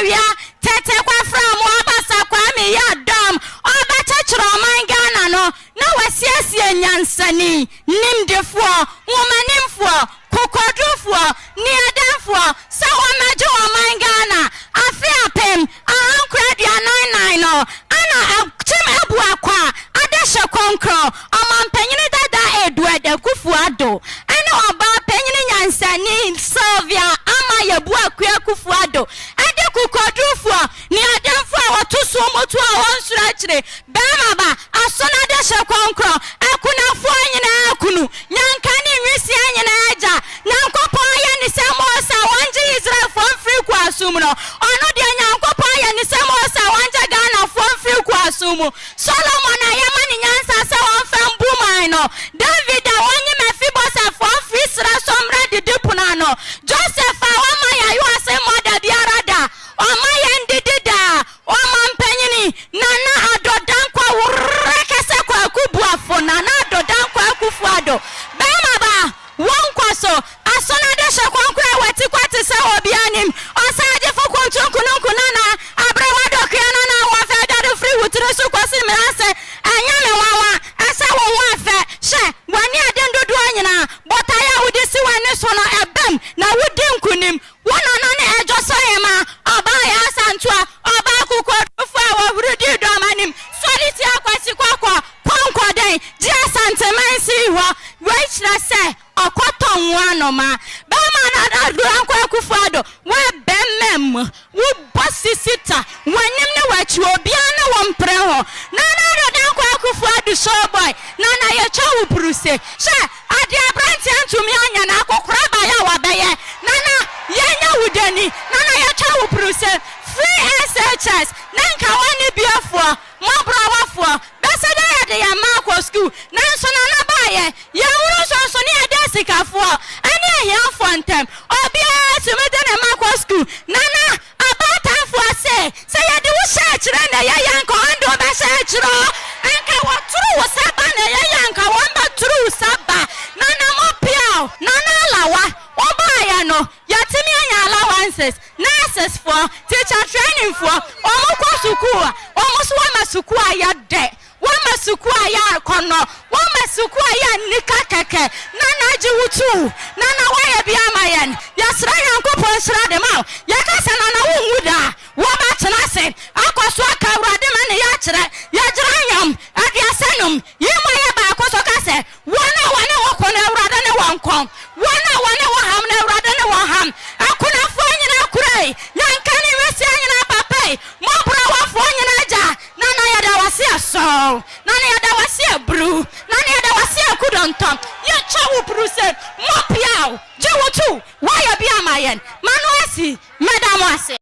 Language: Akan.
awia tete kwa from abasa kwa me ya dam oba chechro man Ghana no na wasiesie nyansani nimdefo womanimfo kokodufo niadamfo sa wamajo man Ghana afiapem ahankradua 99 no ana chim ebu akwa adeshe konkro amampanyine dada eduade kufuado ana oba panyine nyansani Sylvia ama yebu akwa kufuado ade kokodufo niadamfo watoso moto a wonsura bema ba asona deshe konkro akunafo nyina akunu nyankani nwisi anyina aja nyankopon ya ni semosa wanje Israel from free kwasum no ono de nyankopon ya ni semosa wanje Ghana from free kwasum Solomon ayama ni nyansa se wonfam buman no David awonyi Mephibosheth from free sra somra de dipuna no Joseph awama ya yu ase moda biarada omaya ndidida omampanyini nana adodan kwa wurekese kwa kubuafo nana adodan kwa kufuado bema ba wonkwaso asona de shekwankura wati kwati se obianim osaje fokontunkunu nana abrewado kiana na wafeda do free wutire so kwasi mirase anyame wawa asa wonwa fe she wani adendodo anyina botaya wudisi wani so no ebem na wudi nkunim wona nane ejo so yema oba ya santua oba kukodufu a wurudi do manim soliti akwasi kwakwa konkoden ji asantemansi ho wechira se okoton wanoma bama na aduankwa kufuado we bemmem wo bosisita wanim ne wachi obia na wompre ho na aduankwa kufuado showboy na ye chawu bruse she ade abranti antumi anya na akokora ba ya wabeye na yenya wudani na ye chawu bruse free SHS nanka wani biafo mabrawafo beseda ya de ya mako school na so na baye ya wuru so ne ade sikafo ani ya fontem obia tumede na mako school nana abatafo se ya de wo shachire na ya yanko ando ba shachiro anka woturu saba na ya yanka wamba turu saba nana mopiao nana lawa obaya no yatimi anya allowances nurses for teacher training for omukwa sukua omuswa masukua ya de wama sukua ya kono wama sukua ya nika keke nana jiwutu nana waya biamayen yasra yankopon sra de ma yakasa nana wunwuda wama tenase akwaso akawrade ma ne ya kire ya jiranyam adiasanum yema ya ba akwaso kase wana wokona awrade ne wankon wana waham na awrade ne waham akuna fo nyina kurai yankani wesi anyina papai mobra wafo nyina ja nana ya da wase aso nana ya da wase bru nana ya da wase kudontom ya chawu bruse mopiao jewotu waya biamayen manuasi madam wase